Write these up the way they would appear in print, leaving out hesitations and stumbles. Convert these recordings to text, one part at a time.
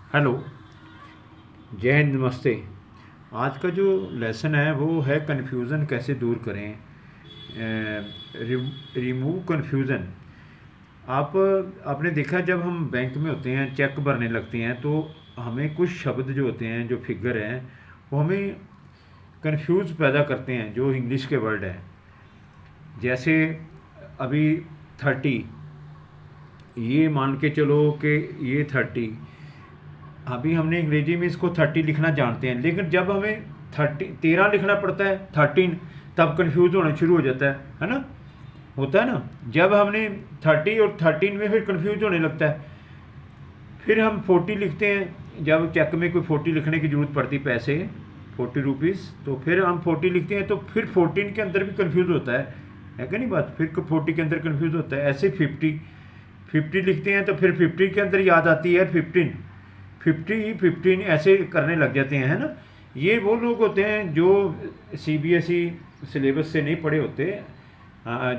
Hello. जय हिंद, नमस्ते। आज का जो लेसन है वो है कन्फ्यूज़न कैसे दूर करें। Remove confusion. आप आपने देखा जब हम बैंक में होते हैं चेक भरने लगते हैं तो हमें कुछ शब्द जो होते हैं, जो फिगर हैं, वो हमें कन्फ्यूज़ पैदा करते हैं, जो इंग्लिश के वर्ड हैं। जैसे अभी 30, ये मान के चलो कि ये 30, अभी हमने अंग्रेजी में इसको 30 लिखना जानते हैं, लेकिन जब हमें 13 लिखना पड़ता है, 13, तब कंफ्यूज होना शुरू हो जाता है ना। होता है ना। जब हमने 30 और 13 में फिर कंफ्यूज होने लगता है। फिर हम 40 लिखते हैं, जब चेक में कोई 40 लिखने की ज़रूरत पड़ती, पैसे 40 रुपीज़, तो फिर हम 40 लिखते हैं, तो फिर 14 के अंदर भी कंफ्यूज होता है क्या नहीं बात। फिर 40 के अंदर कंफ्यूज होता है। ऐसे 50 लिखते हैं, तो फिर 50 के अंदर याद आती है 15, 15 ऐसे करने लग जाते हैं, है ना। ये वो लोग होते हैं जो सीबीएसई सिलेबस से नहीं पढ़े होते,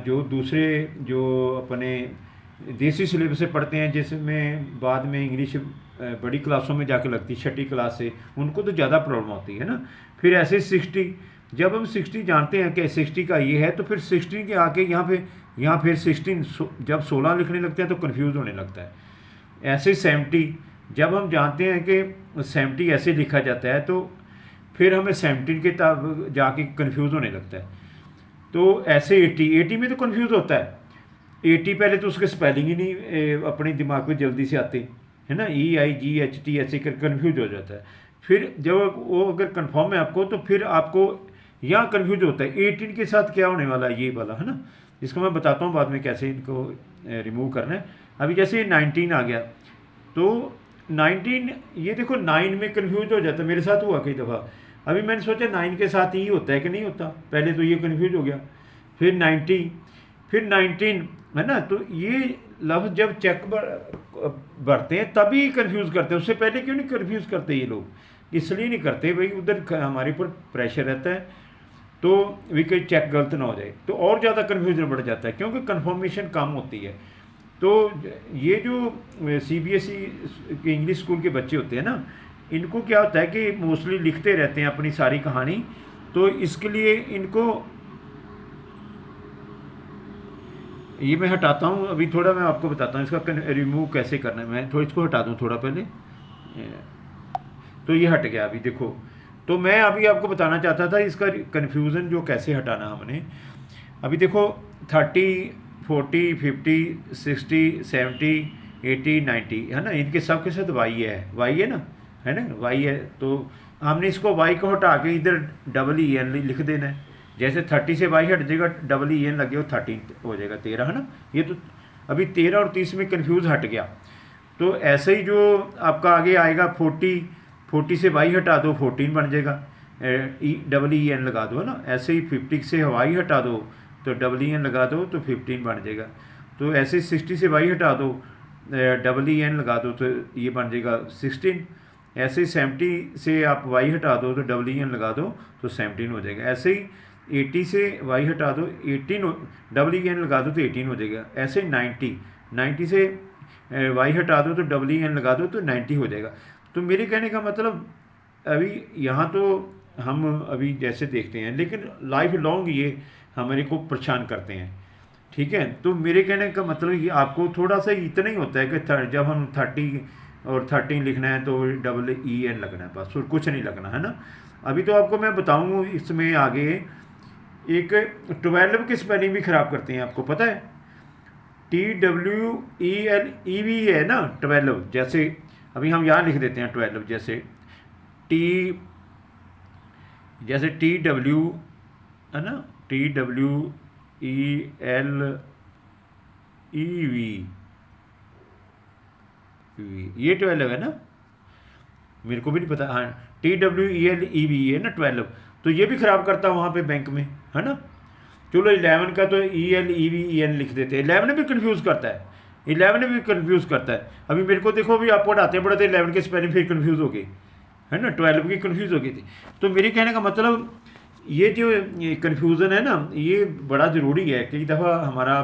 जो दूसरे, जो अपने देसी सिलेबस से पढ़ते हैं, जिसमें बाद में इंग्लिश बड़ी क्लासों में जाके लगती है, छठी क्लास से, उनको तो ज़्यादा प्रॉब्लम होती है ना। फिर ऐसे 60, जब हम 60 जानते हैं कि 60 का ये है, तो फिर 60 के आके यहाँ फिर 16, जब 16 लिखने लगते हैं तो कन्फ्यूज़ होने लगता है। ऐसे 70, जब हम जानते हैं कि 70 ऐसे लिखा जाता है, तो फिर हमें 17 के तब जाके कन्फ्यूज़ होने लगता है। तो ऐसे 80 में तो कन्फ्यूज़ होता है। 80 पहले तो उसके स्पेलिंग ही नहीं अपने दिमाग में जल्दी से आते, है ना। EIGHT ऐसे कर कन्फ्यूज हो जाता है। फिर जब वो अगर कन्फर्म है आपको, तो फिर आपको यहाँ कन्फ्यूज होता है 18 के साथ क्या होने वाला है, ये वाला, है ना। जिसको मैं बताता हूँ बाद में कैसे इनको रिमूव करना है। अभी जैसे 19 आ गया, तो 19, ये देखो 9 में कन्फ्यूज हो जाता है, मेरे साथ हुआ कई दफ़ा। अभी मैंने सोचा 9 के साथ ही होता है कि नहीं होता, पहले तो ये कन्फ्यूज हो गया। फिर 90, फिर 19, है ना। तो ये लफ्ज़ जब चेक भरते हैं तभी कंफ्यूज करते हैं, उससे पहले क्यों नहीं कंफ्यूज करते ये लोग। इसलिए नहीं करते भाई, उधर हमारे ऊपर प्रेशर रहता है, तो भी कोई चेक गलत ना हो जाए, तो और ज़्यादा कन्फ्यूजन बढ़ जाता है, क्योंकि कन्फर्मेशन कम होती है। तो ये जो सीबीएसई के इंग्लिश स्कूल के बच्चे होते हैं ना, इनको क्या होता है कि मोस्टली लिखते रहते हैं अपनी सारी कहानी, तो इसके लिए इनको, ये मैं हटाता हूँ अभी, थोड़ा मैं आपको बताता हूँ इसका रिमूव कैसे करना है। मैं थोड़ा इसको हटा दूँ थोड़ा पहले, तो ये हट गया अभी देखो। तो मैं अभी आपको बताना चाहता था इसका कन्फ्यूज़न जो कैसे हटाना हमने। अभी देखो 30, 40, 50, 60, 70, 80, 90, है ना। इनके सब के साथ वाई है ना, है ना, वाई है। तो हमने इसको वाई को हटा के इधर EN लिख देना है। जैसे 30 से वाई हट जाएगा, EN लगे हो, 13 हो जाएगा, 13, है ना। ये तो अभी 13 और 30 में कन्फ्यूज़ हट गया। तो ऐसे ही जो आपका आगे आएगा 40 से वाई हटा दो, 14 बन जाएगा, EN लगा दो, है ना। ऐसे ही 50 से वाई हटा दो, तो EN लगा दो, तो 15 बन जाएगा। तो ऐसे ही 60 से वाई हटा दो, EN लगा दो, तो ये बन जाएगा 16। ऐसे ही 70 से आप वाई हटा दो, तो EN लगा दो, तो 17 हो जाएगा। ऐसे ही 80 से वाई हटा दो, 18 EN लगा दो, तो 18 हो जाएगा। ऐसे 90 से वाई हटा दो, तो EN लगा दो, तो 90 हो जाएगा। तो मेरे कहने का मतलब, अभी यहाँ तो हम अभी जैसे देखते हैं, लेकिन लाइफ लॉन्ग ये हमारे को परेशान करते हैं, ठीक है। तो मेरे कहने का मतलब ये आपको थोड़ा सा इतना ही होता है कि जब हम 30 और 13 लिखना है तो EN लगना है, बस, और कुछ नहीं लगना, है ना। अभी तो आपको मैं बताऊँ इसमें आगे, एक 12 की स्पेलिंग भी ख़राब करते हैं, आपको पता है। TWELEV है ना 12, जैसे अभी हम यहाँ लिख देते हैं 12, जैसे टी, जैसे TW, है ना, TWELEV, ये 12 है ना, मेरे को भी नहीं पता। हाँ, TWELEV है ना 12, तो ये भी ख़राब करता है वहाँ पे बैंक में, है ना। चलो 11 का तो ELEVEN लिख देते हैं। 11 भी कंफ्यूज करता है, 11 भी कंफ्यूज करता है। अभी मेरे को देखो, अभी आप पढ़ाते पढ़ाते 11 के स्पेलिंग फिर कंफ्यूज हो गई, है ना, 12 की कंफ्यूज हो गई थी। तो मेरे कहने का मतलब, ये जो कन्फ्यूज़न है ना, ये बड़ा ज़रूरी है। कई दफ़ा हमारा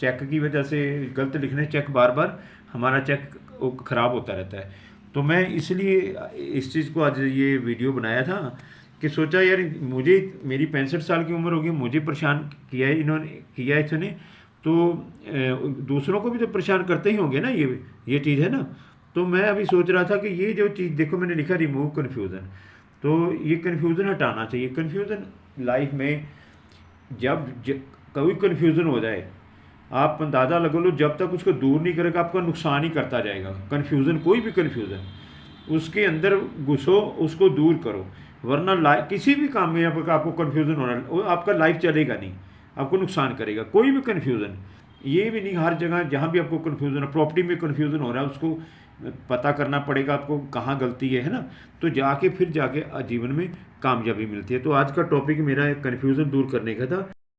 चेक की वजह से, गलत लिखने चेक बार बार हमारा चेक ख़राब होता रहता है। तो मैं इसलिए इस चीज़ को आज ये वीडियो बनाया था कि सोचा यार मुझे मेरी 65 साल की उम्र होगी, मुझे परेशान किया है इन्होंने, किया है इसने, तो दूसरों को भी तो परेशान करते ही होंगे ना, ये चीज़ है ना। तो मैं अभी सोच रहा था कि ये जो चीज़ देखो मैंने लिखा रिमूव कन्फ्यूज़न, तो ये कन्फ्यूज़न हटाना चाहिए। कन्फ्यूज़न लाइफ में कोई कन्फ्यूज़न हो जाए, आप अंदाज़ा लगा लो जब तक उसको दूर नहीं करेगा आपका नुकसान ही करता जाएगा। कन्फ्यूज़न, कोई भी कन्फ्यूज़न, उसके अंदर घुसो, उसको दूर करो, वरना किसी भी काम में आपको कन्फ्यूज़न हो रहा है वो आपका लाइफ चलेगा नहीं, आपको नुकसान करेगा। कोई भी कन्फ्यूज़न, ये भी नहीं हर जगह जहाँ भी आपको कन्फ्यूज़न है, प्रॉपर्टी में कन्फ्यूज़न हो रहा है उसको पता करना पड़ेगा आपको कहाँ गलती है ना, तो जाके फिर जाके जीवन में कामयाबी मिलती है। तो आज का टॉपिक मेरा कन्फ्यूज़न दूर करने का था